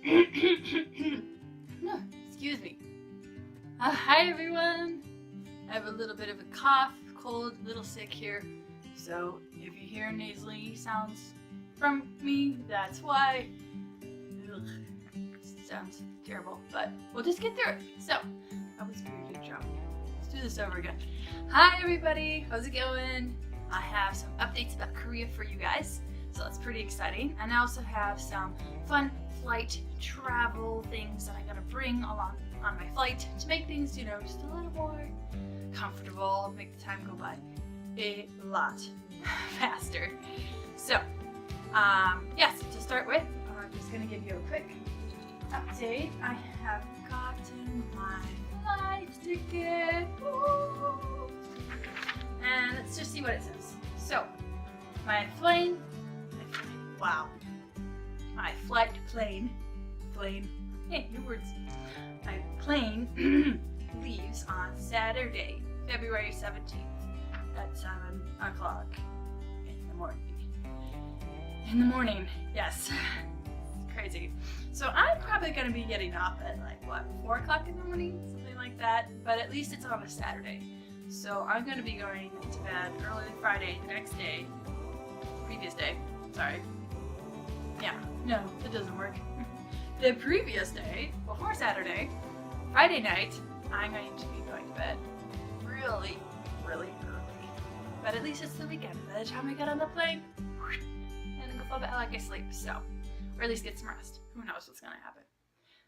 Excuse me. Hi everyone. I have a little bit of a cough, cold, a little sick here. So if you hear nasally sounds from me, that's why. Ugh, sounds terrible, but we'll just get through it. So, that was a very good job. Let's do this over again. Hi everybody, how's it going? I have some updates about Korea for you guys, so that's pretty exciting. And I also have some fun flight travel things that I'm gonna bring along on my flight to make things, just a little more comfortable, make the time go by a lot faster. So, yes, to start with, I'm just gonna give you a quick update. I have gotten my flight ticket. Woo! And let's just see what it says. So, my flight plane, hey, new words. My plane leaves on Saturday, February 17th at 7 o'clock in the morning. Yes. Crazy. So I'm probably going to be getting up at 4 o'clock in the morning, something like that, but at least it's on a Saturday. So I'm going to be going to bed early Friday, the next day, previous day, sorry. Yeah, no, it doesn't work. The previous day, before Saturday, Friday night, I'm going to be going to bed really, really early. But at least it's the weekend. By the time I get on the plane, and then go fall back like I sleep, so. Or at least get some rest. Who knows what's gonna happen.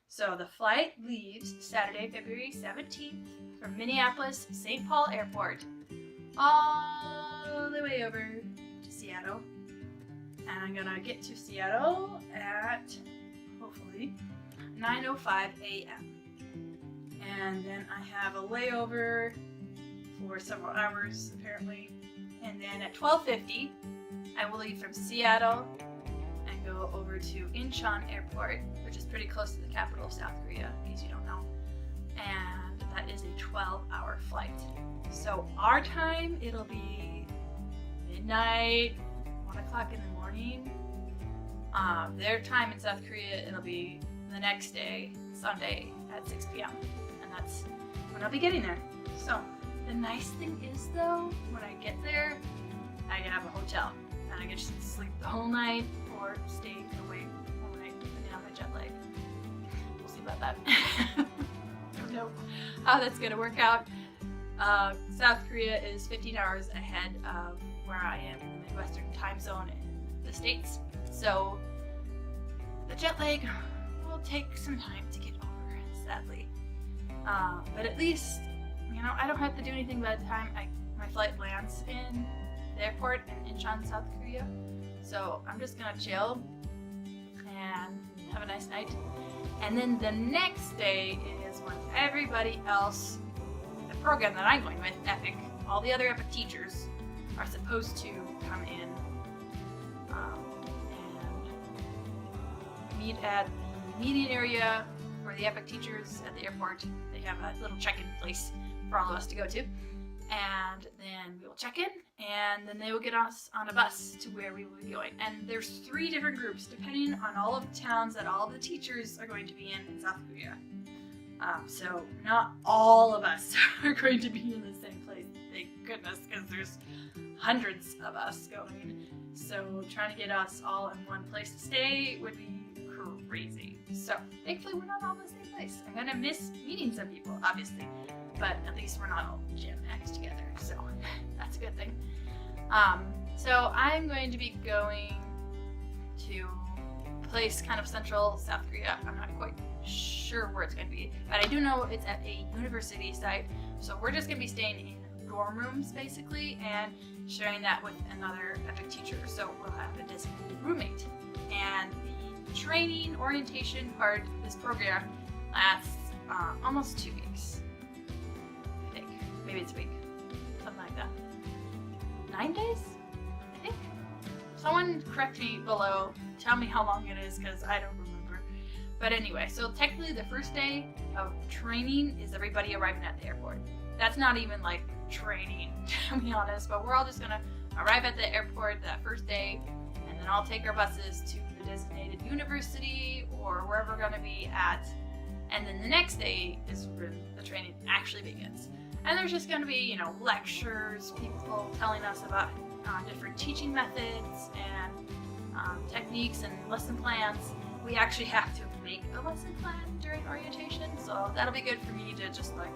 So the flight leaves Saturday, February 17th from Minneapolis, St. Paul Airport, all the way over to Seattle. And I'm gonna get to Seattle at, hopefully, 9:05 a.m. And then I have a layover for several hours, apparently. And then at 12:50, I will leave from Seattle and go over to Incheon Airport, which is pretty close to the capital of South Korea, in case you don't know. And that is a 12-hour flight. So our time, it'll be midnight, 1 o'clock in the morning. Their time in South Korea, it'll be the next day, Sunday at 6 p.m. And that's when I'll be getting there. So the nice thing is though, when I get there, I can have a hotel and I can just sleep the whole night or stay awake all night depending on my jet lag. We'll see about that. Don't know how that's gonna work out. South Korea is 15 hours ahead of where I am in the Midwestern time zone in the States. So the jet lag will take some time to get over, sadly. But at least, I don't have to do anything by the time my flight lands in the airport in Incheon, South Korea. So I'm just gonna chill and have a nice night. And then the next day is when everybody else, the program that I'm going with, EPIC, all the other EPIC teachers are supposed to come in and meet at the meeting area for the EPIC teachers at the airport. They have a little check-in place for all of us to go to. And then we will check in, and then they will get us on a bus to where we will be going. And there's 3 different groups, depending on all of the towns that all of the teachers are going to be in South Korea. So not all of us are going to be in the same place, thank goodness, because there's hundreds of us going. So trying to get us all in one place to stay would be crazy. So thankfully we're not all in the same place. I'm gonna miss meeting some people, obviously, but at least we're not all jam-packed together, so that's a good thing. So I'm going to be going to a place kind of central South Korea. I'm not quite sure where it's going to be, but I do know it's at a university site, so we're just going to be staying in dorm rooms basically and sharing that with another EPIC teacher, so we'll have a designated roommate. And the training orientation part of this program lasts almost 2 weeks. I think. Maybe it's a week. Something like that. 9 days? I think. Someone correct me below. Tell me how long it is because I don't remember. But anyway, so technically the first day of training is everybody arriving at the airport. That's not even like training, to be honest, but we're all just gonna arrive at the airport that first day and then all take our buses to the designated university or wherever we're going to be at. And then the next day is when the training actually begins. And there's just going to be, you know, lectures, people telling us about different teaching methods and techniques and lesson plans. We actually have to make a lesson plan during orientation, so that'll be good for me to just like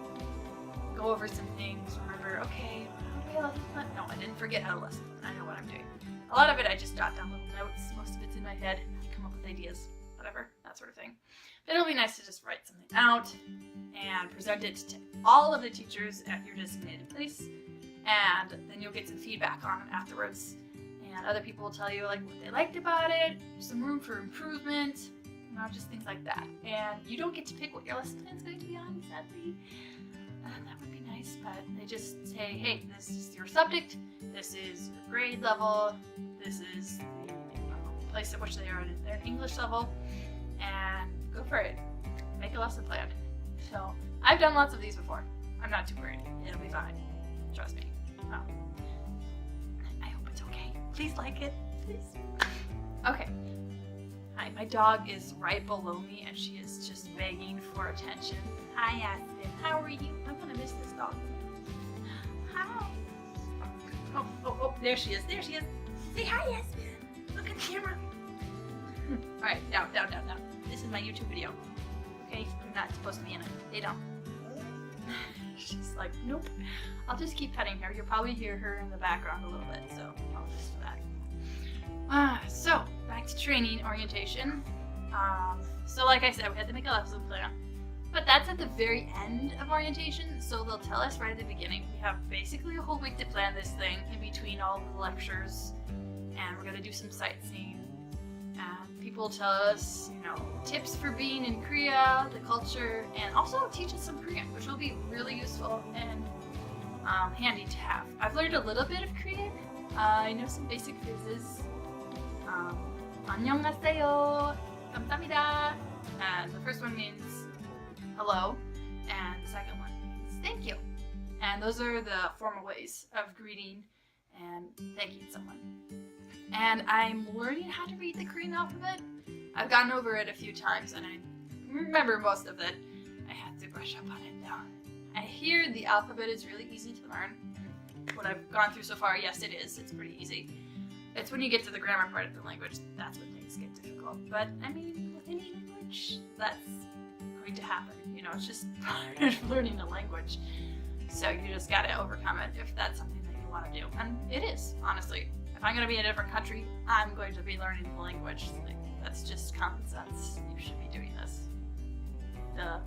go over some things, remember, okay, how do I lesson plan? No, I didn't forget how to lesson plan. I know what I'm doing. A lot of it I just jot down little notes, most of it's in my head, come up with ideas, whatever, that sort of thing. But it'll be nice to just write something out and present it to all of the teachers at your designated place, and then you'll get some feedback on it afterwards. And other people will tell you like what they liked about it, some room for improvement, you know, just things like that. And you don't get to pick what your lesson plan is going to be on, sadly. That would be nice, but they just say, hey, this is your subject, this is your grade level, this is the place at which they are in their English level, and go for it. Make a lesson plan. So I've done lots of these before. I'm not too worried. It'll be fine. Trust me. I hope it's okay. Please like it. Please. Okay. Hi, my dog is right below me and she is just begging for attention. Hi, Aspen. How are you? I'm gonna miss this dog. Hi. Oh, there she is. There she is. Say hi, Aspen. Look at the camera. Alright, down. This is my YouTube video. Okay? I'm not supposed to be in it. They don't. She's like, nope. I'll just keep petting her. You'll probably hear her in the background a little bit, so I'll just do that. So, back to training orientation. So like I said, we had to make a lesson plan. But that's at the very end of orientation, so they'll tell us right at the beginning. We have basically a whole week to plan this thing in between all of the lectures, and we're going to do some sightseeing. And people tell us, you know, tips for being in Korea, the culture, and also teach us some Korean, which will be really useful and handy to have. I've learned a little bit of Korean. I know some basic phrases. 안녕하세요, 감사합니다. And the first one means hello, and the second one means thank you. And those are the formal ways of greeting and thanking someone. And I'm learning how to read the Korean alphabet. I've gotten over it a few times and I remember most of it. I have to brush up on it though. I hear the alphabet is really easy to learn. What I've gone through so far, yes it is. It's pretty easy. It's when you get to the grammar part of the language, that's when things get difficult. But I mean, with any language, that's going to happen. You know, it's just part of learning a language. So you just gotta overcome it if that's something that you want to do. And it is, honestly. If I'm going to be in a different country, I'm going to be learning the language. Like, that's just common sense. You should be doing this. Duh.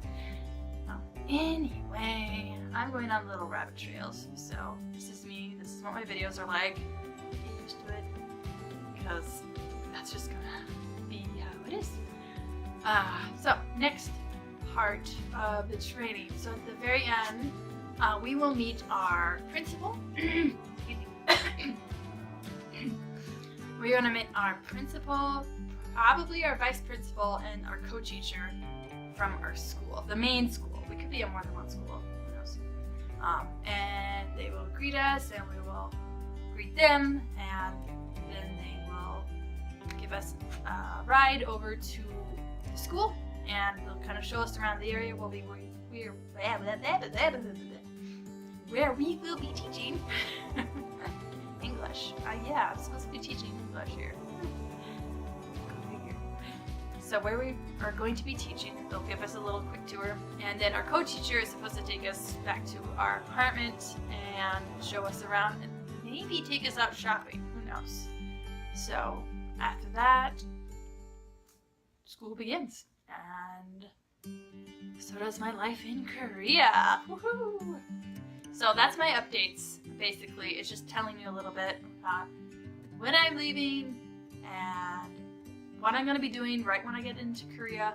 Oh. Anyway, I'm going on little rabbit trails. So this is me. This is what my videos are like. Get used to it. Because that's just going to be how it is. So next part of the training. So at the very end, we will meet our principal. We're going to meet our principal, probably our vice principal, and our co-teacher from our school, the main school. We could be at more than one school, who knows. And they will greet us, and we will greet them, and then they will give us a ride over to the school, and they'll kind of show us around the area where we will be teaching English. Yeah, I'm supposed to be teaching English here. Go figure. So where we are going to be teaching, they'll give us a little quick tour, and then our co-teacher is supposed to take us back to our apartment and show us around and maybe take us out shopping. Who knows? So after that, school begins, and so does my life in Korea. Woohoo! So that's my updates. Basically, it's just telling you a little bit about when I'm leaving and what I'm going to be doing right when I get into Korea.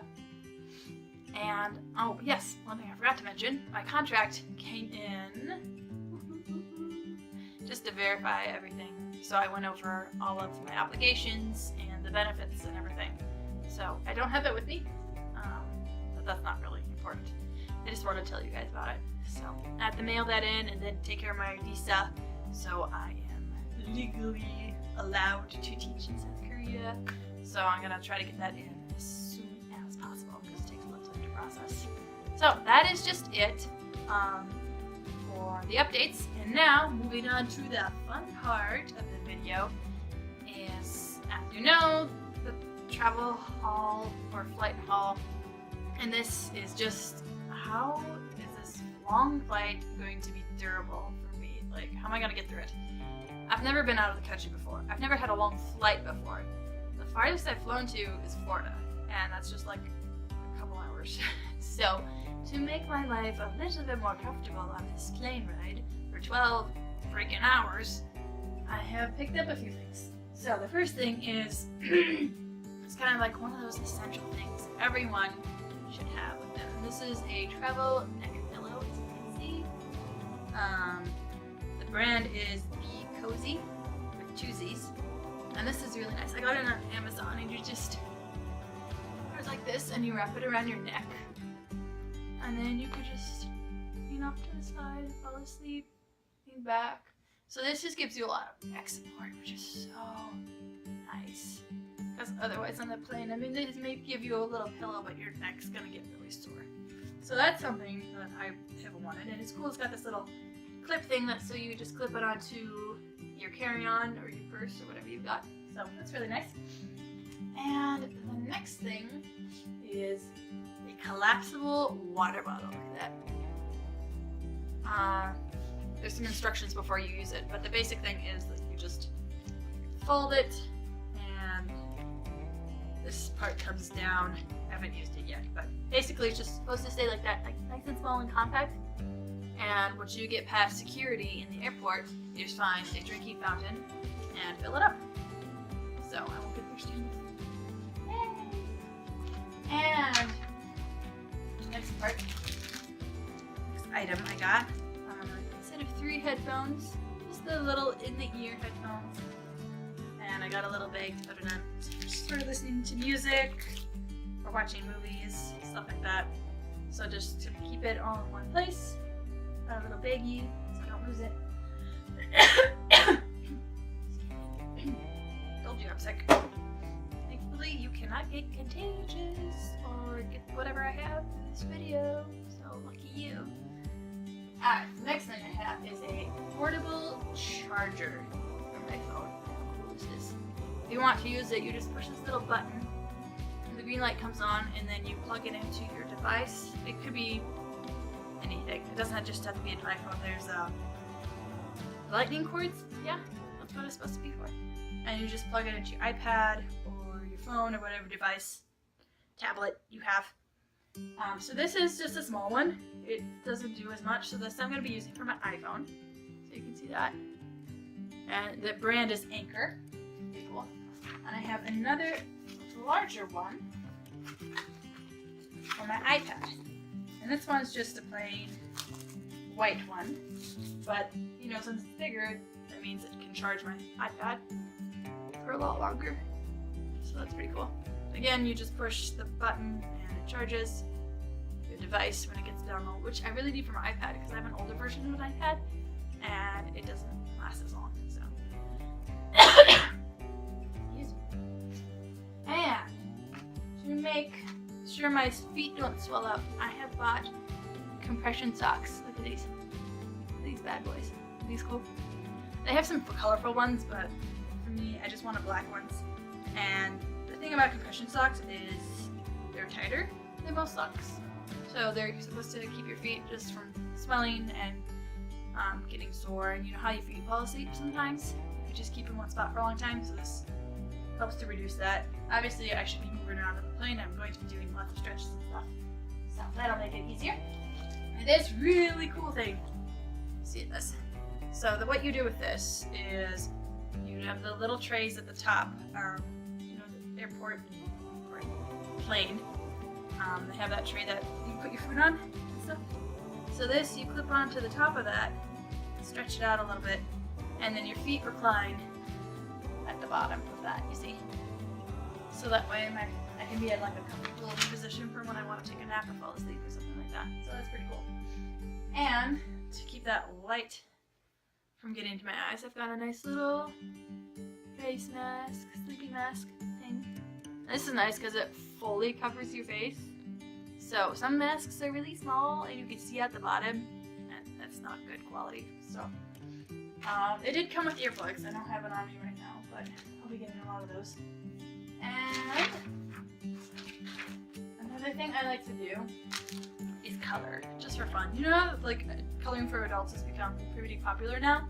And, oh yes, one thing I forgot to mention, my contract came in just to verify everything. So I went over all of my obligations and the benefits and everything. So I don't have it with me, but that's not really important. I just want to tell you guys about it. So I have to mail that in and then take care of my visa, so I am legally allowed to teach in South Korea So I'm gonna try to get that in as soon as possible because it takes a little time to process. So that is just it for the updates. And now moving on to the fun part of the video is, as you know, the travel haul or flight haul. And this is just, how is this long flight going to be durable for me? Like, how am I gonna get through it? I've never been out of the country before. I've never had a long flight before. The farthest I've flown to is Florida, and that's just like a couple hours. So to make my life a little bit more comfortable on this plane ride for 12 freaking hours, I have picked up a few things. So the first thing is, it's kind of like one of those essential things everyone should have with them. This is a travel neck pillow, as you can see. The brand is Be Cozy with 2 Z's. And this is really nice. I got it on Amazon, and you just put it like this and you wrap it around your neck. And then you can just lean off to the side, fall asleep, lean back. So this just gives you a lot of neck support, which is so nice. Because otherwise on the plane, I mean, they just may give you a little pillow, but your neck's gonna get really sore. So that's something that I have wanted, and it's cool. It's got this little clip thing that so you just clip it onto your carry-on or your purse or whatever you've got. So that's really nice. And the next thing is a collapsible water bottle. Look at that. There's some instructions before you use it, but the basic thing is that you just fold it, and this part comes down. I haven't used it yet, but basically it's just supposed to stay like that, like nice and small and compact. And once you get past security in the airport, you just find a drinking fountain and fill it up. So I won't get thirsty. Yay! And next part, next item I got, instead of 3 headphones, just the little in-the-ear headphones. And I got a little bag to put it on, just for listening to music or watching movies, stuff like that. So just to keep it all in one place. Got a little baggie so I don't lose it. Told you I'm sick. Thankfully you cannot get contagious or get whatever I have in this video, so lucky you. Alright, the next thing I have is a portable charger for my phone. How cool is this? If you want to use it, you just push this little button and the green light comes on, and then you plug it into your device. It could be anything. It doesn't just have to be an iPhone. There's lightning cords. Yeah, that's what it's supposed to be for. And you just plug it into your iPad or your phone or whatever device, tablet you have. So this is just a small one. It doesn't do as much. So this I'm going to be using for my iPhone. So you can see that. And the brand is Anchor. Pretty cool. And I have another larger one for my iPad. And this one's just a plain white one, but you know, since it's bigger, that means it can charge my iPad for a lot longer. So that's pretty cool. Again, you just push the button and it charges your device when it gets down low, which I really need for my iPad because I have an older version of an iPad and it doesn't last as long. So, excuse me. And to make sure my feet don't swell up, I have bought compression socks. Look at these. These bad boys. Are these cool? They have some colorful ones, but for me, I just wanted black ones. And the thing about compression socks is they're tighter than most socks. So they're supposed to keep your feet just from swelling and getting sore. And you know how your feet fall asleep sometimes? You just keep in one spot for a long time, so this helps to reduce that. Obviously, I should be moving around on the plane. I'm going to be doing lots of stretches and stuff. So that'll make it easier. And this really cool thing, see this? So what you do with this is you have the little trays at the top, you know, the airport or plane. They have that tray that you put your food on and stuff. So this, you clip onto the top of that, stretch it out a little bit, and then your feet recline at the bottom of that, you see? So that way I can be in like a comfortable position for when I want to take a nap or fall asleep or something like that. So that's pretty cool. And to keep that light from getting into my eyes, I've got a nice little face mask, sleepy mask thing. This is nice because it fully covers your face. So some masks are really small and you can see at the bottom, and that's not good quality. So it did come with earplugs. I don't have it on me right now, but I'll be getting a lot of those. And another thing I like to do is color, just for fun. You know, like coloring for adults has become pretty popular now.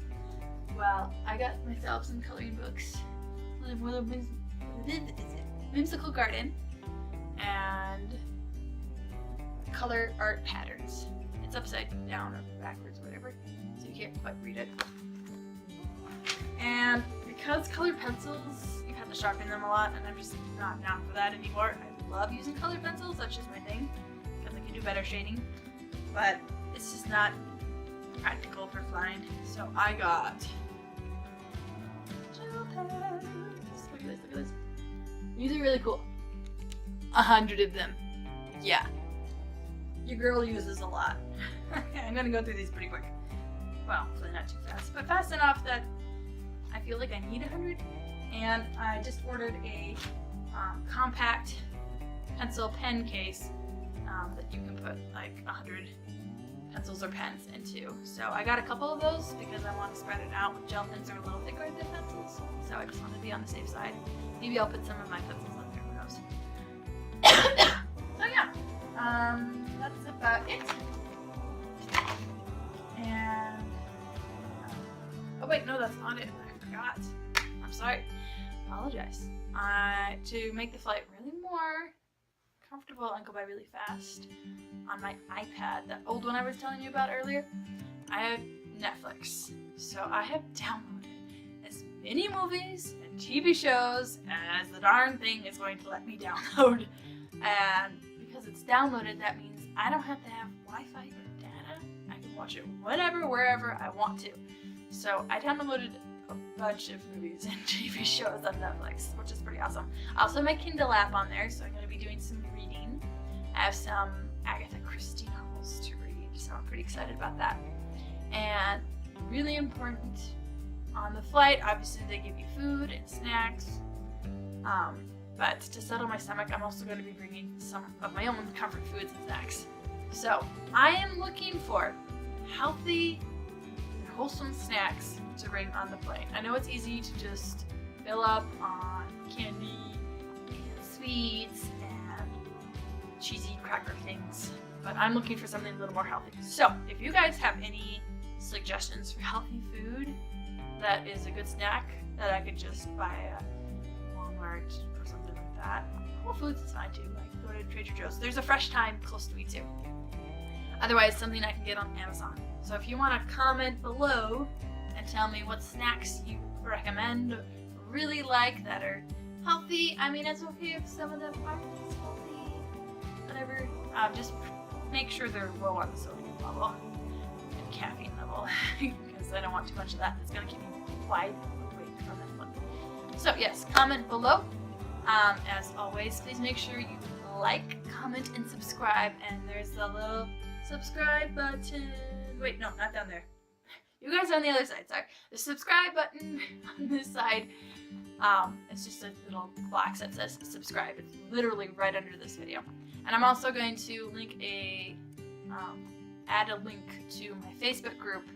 Well, I got myself some coloring books. Whimsical Garden and color art patterns. It's upside down or backwards, whatever, so you can't quite read it. And because colored pencils, you have to sharpen them a lot, and I'm just not down for that anymore. I love using colored pencils, that's just my thing, because I can do better shading, but it's just not practical for flying. So I got gel pens. Look at this, look at this. These are really cool. 100 of them. Yeah. Your girl uses a lot. Okay, I'm gonna go through these pretty quick. Well, hopefully not too fast, but fast enough that I feel like I need 100. And I just ordered a compact pencil pen case that you can put like 100 pencils or pens into. So I got a couple of those because I want to spread it out. Gel pens are a little thicker than pencils, so I just want to be on the safe side. Maybe I'll put some of my pencils on there, who knows. So yeah, that's about it. And, oh wait, no, that's not it. I forgot. I'm sorry. Apologize. To make the flight really more comfortable and go by really fast, on my iPad, that old one I was telling you about earlier, I have Netflix. So I have downloaded as many movies and TV shows as the darn thing is going to let me download. And because it's downloaded, that means I don't have to have Wi-Fi or data. I can watch it whenever, wherever I want to. So I downloaded a bunch of movies and TV shows on Netflix, which is pretty awesome. I also have my Kindle app on there, so I'm going to be doing some reading. I have some Agatha Christie novels to read, so I'm pretty excited about that. And really important, on the flight, obviously they give you food and snacks, but to settle my stomach, I'm also going to be bringing some of my own comfort foods and snacks. So I am looking for healthy and wholesome snacks to bring on the plane. I know it's easy to just fill up on candy and sweets and cheesy cracker things, but I'm looking for something a little more healthy. So if you guys have any suggestions for healthy food that is a good snack that I could just buy at Walmart or something like that, Whole Foods is fine too, like go to Trader Joe's. There's a Fresh Thyme close to me too. Otherwise, something I can get on Amazon. So if you want to comment below and tell me what snacks you recommend or really like that are healthy. I mean, it's okay if some of them aren't as healthy, whatever. Just make sure they're low on the sodium level and caffeine level because I don't want too much of that. It's going to keep me wide awake from that one. So yes, comment below. As always, please make sure you like, comment, and subscribe. And there's the little subscribe button. Wait, no, not down there. You guys are on the other side, sorry. The subscribe button on this side, it's just a little box that says subscribe. It's literally right under this video. And I'm also going to link add a link to my Facebook group.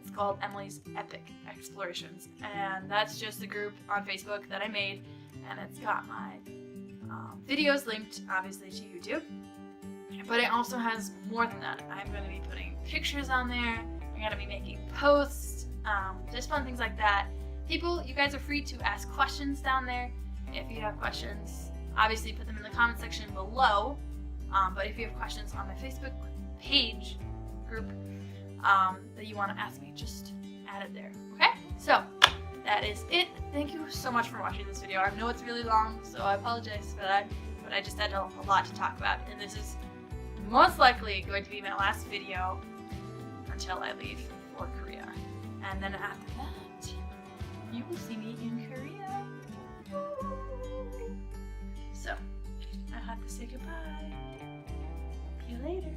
It's called Emilee's Epic Explorations. And that's just a group on Facebook that I made. And it's got my videos linked, obviously, to YouTube. But it also has more than that. I'm going to be putting pictures on there. I'm going to be making posts, just fun things like that. People, you guys are free to ask questions down there. If you have questions, obviously put them in the comment section below. But if you have questions on my Facebook page group that you want to ask me, just add it there. Okay? So that is it. Thank you so much for watching this video. I know it's really long, so I apologize for that. But I just had a lot to talk about, and this is most likely going to be my last video until I leave for Korea. And then after that, you will see me in Korea. So, I have to say goodbye. See you later.